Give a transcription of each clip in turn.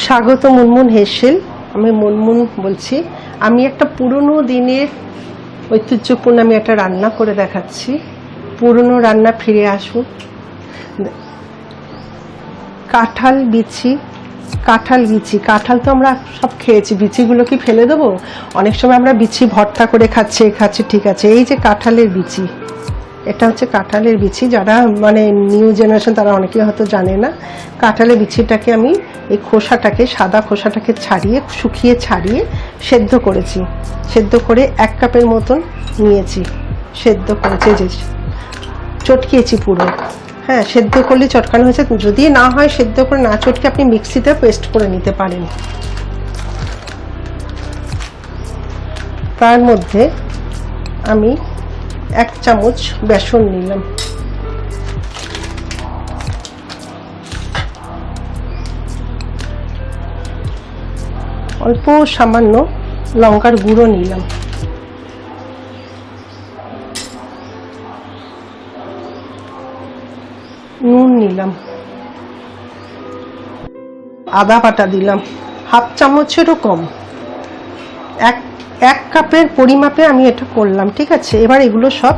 স্বাগত মুনমুন হেসেল। আমি মুনমুন বলছি। আমি একটা পুরনো দিনের ঐতিহ্যপূর্ণ আমি একটা রান্না করে দেখাচ্ছি। পুরনো রান্না ফিরে আসুন। কাঁঠাল বিচি। কাঁঠাল তো আমরা সব খেয়েছি, বিচিগুলো কি ফেলে দেবো? অনেক সময় আমরা বিচি ভর্তা করে খাচ্ছি, ঠিক আছে। এই যে কাঁঠালের বিচি, এটা হচ্ছে কাঁঠালের বিচি। যারা মানে নিউ জেনারেশন তারা অনেকেই হয়তো জানে না। কাঁঠালের বিচিটাকে আমি এই খোসাটাকে, সাদা খোসাটাকে শুকিয়ে ছাড়িয়ে সেদ্ধ করেছি। সেদ্ধ করে 1 কাপের মতন নিয়েছি, সেদ্ধ করেছি, যে চটকিয়েছি পুরো। হ্যাঁ, সেদ্ধ করলে চটকানো হয়েছে। যদি না হয় সেদ্ধ করে না চটকে আপনি মিক্সিতে পেস্ট করে নিতে পারেন। তার মধ্যে আমি 1 চামচ বেসন নিলাম, অল্প সামান্য লঙ্কার গুঁড়ো নিলাম, নুন নিলাম, আদা বাটা দিলাম 1/2 চামচেরও কম। এক কাপের পরিমাপে আমি এটা করলাম, ঠিক আছে। এবার এগুলো সব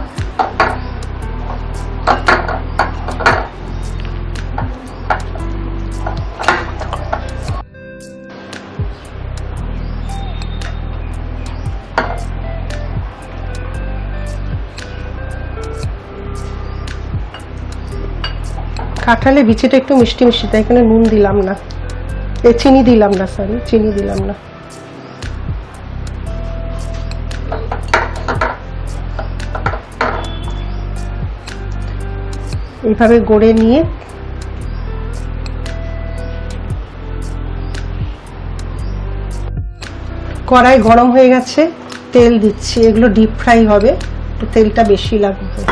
কাঁঠালের বিচিটা একটু মিষ্টি মিষ্টি, তাই এখানে নুন দিলাম না, চিনি দিলাম না। এইভাবে গড়ে নিয়ে কড়াই গরম হয়ে গেছে, তেল দিচ্ছি। এগুলো ডিপ ফ্রাই হবে, তেলটা বেশি লাগবে।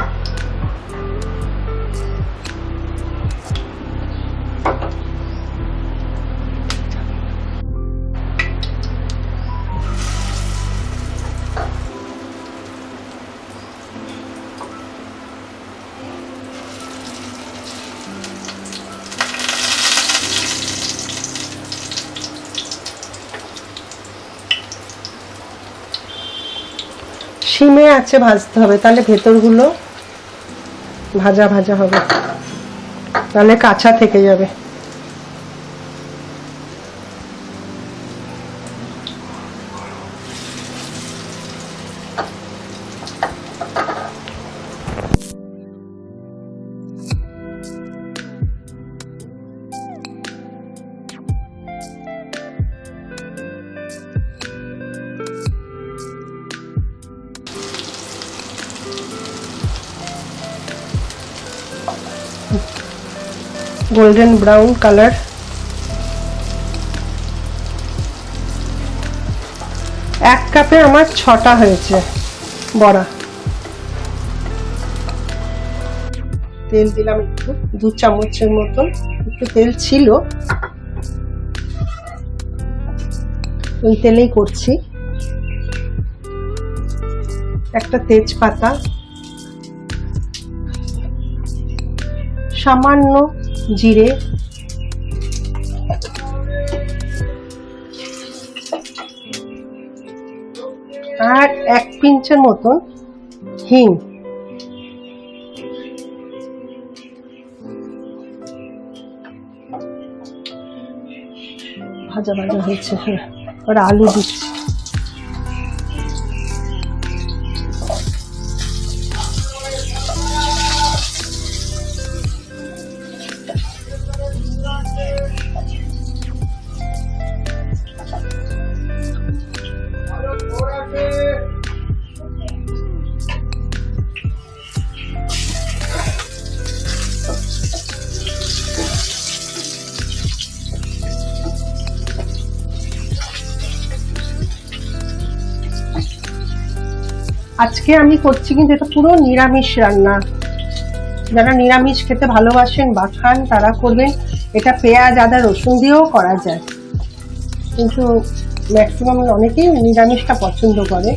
সিমে আছে ভাজতে হবে, তাহলে ভেতরগুলো ভাজা ভাজা হবে, তাহলে কাঁচা থেকে যাবে। Golden brown colour. 1 কাপে আমার 6টা হয়েছে বড়া। তেল দিলাম একটু, 2 চামচের মতন একটু তেল ছিল, ওই তেলেই করছি। একটা তেজপাতা, সামান্য জিরে, আর 1 পিঞ্চের মতন হিং। ভাজা ভাজা হয়েছে, আর আলু দিচ্ছি। আজকে আমি করছি কিন্তু এটা পুরো নিরামিষ রান্না। যারা নিরামিষ খেতে ভালোবাসেন বা খান তারা করবেন। এটা পেঁয়াজ আদা রসুন দিয়েও করা যায়, কিন্তু ম্যাক্সিমাম অনেকেই নিরামিষটা পছন্দ করে।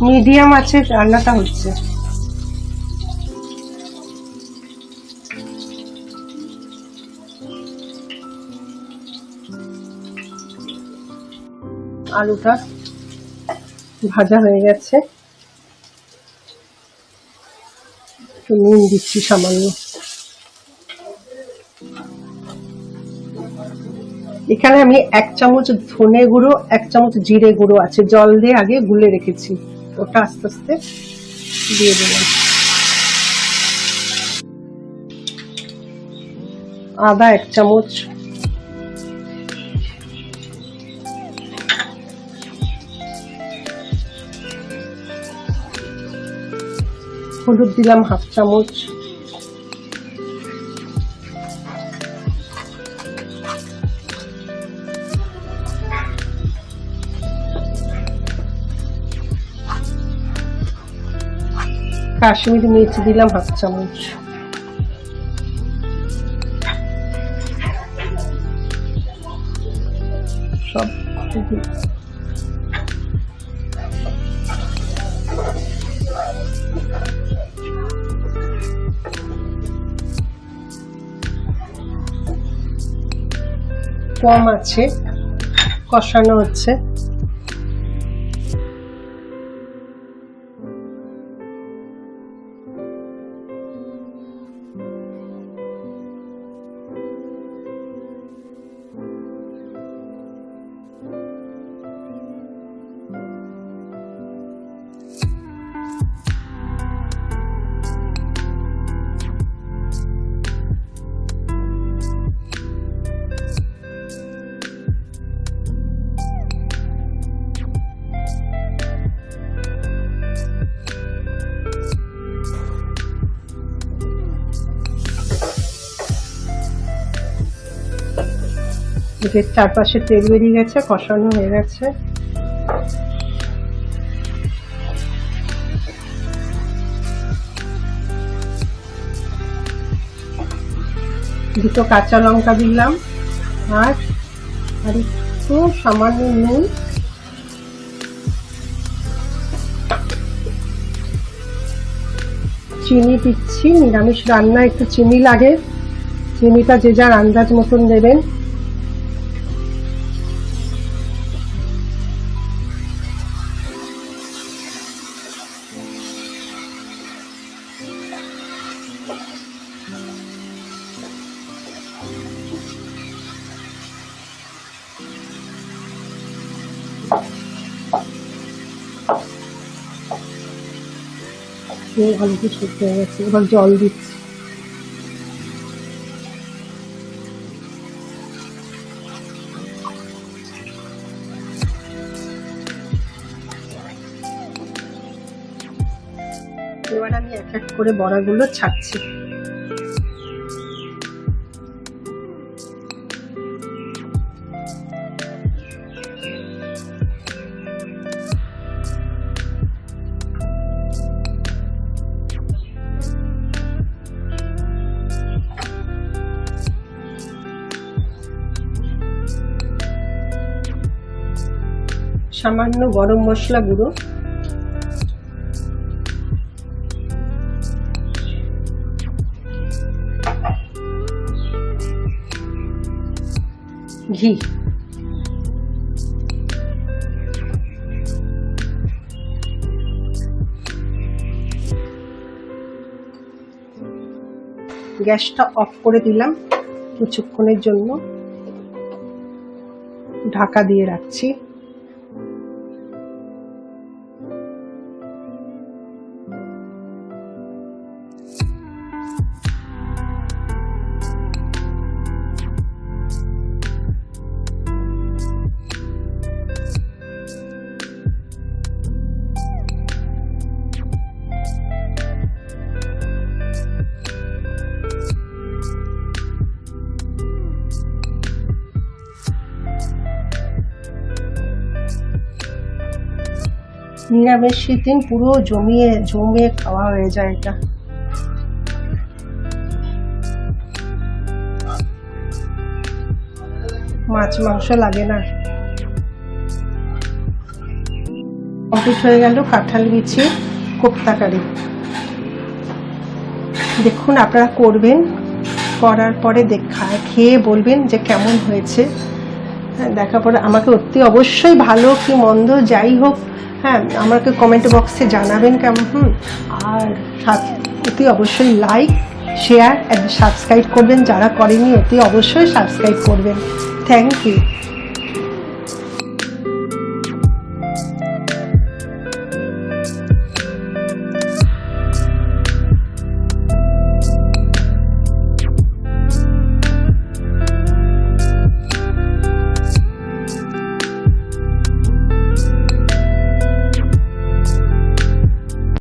মিডিয়াম আছে রান্নাটা হচ্ছে। আলুটা ভাজা হয়ে গেছে, একটু নুন দিচ্ছি সামান্য। এখানে আমি 1 চামচ ধনে গুঁড়ো 1 চামচ জিরে গুঁড়ো আছে, জল দিয়ে আগে গুলে রেখেছি, ওটা আস্তে আস্তে দিয়ে দিলাম। আদা 1 চামচ, হলুদ দিলাম 1/2 চামচ, কাশ্মীরি মির্চ দিলাম 1/2 চামচ, সব কম আছে, কষানো হচ্ছে। এদের চারপাশে তেল বেরিয়ে গেছে, কষানো হয়ে গেছে। দুটো কাঁচা লঙ্কা দিলাম, আর একটু সামান্য নুন, চিনি দিচ্ছি। নিরামিষ রান্না একটু চিনি লাগে, চিনিটা যে যার আন্দাজ মতন দেবেন। আলুটি সেদ্ধ হয়ে গেছে, এবার জল দিচ্ছি। এবার আমি এক এক করে বড়াগুলো ছাড়ছি। সামান্য গরম মশলা গুঁড়ো, ঘি, গ্যাসটা অফ করে দিলাম, কিছুক্ষণের জন্য ঢাকা দিয়ে রাখছি। নিরামিষের দিন পুরো জমিয়ে খাওয়া হয়ে যায় এটা। মাছ মাংস লাগে না। কমপ্লিট হয়ে গেল কাঁঠাল বিচি কোফতা কারি। দেখুন আপনারা করবেন, করার পরে খেয়ে বলবেন যে কেমন হয়েছে। হ্যাঁ, দেখার পরে আমাকে অতি অবশ্যই ভালো কি মন্দ যাই হোক, হ্যাঁ, আমাকে কমেন্ট বক্সে জানাবেন কেমন। আর অতি অবশ্যই লাইক, শেয়ার অ্যান্ড সাবস্ক্রাইব করবেন, যারা করেনি অতি অবশ্যই সাবস্ক্রাইব করবেন। Thank you.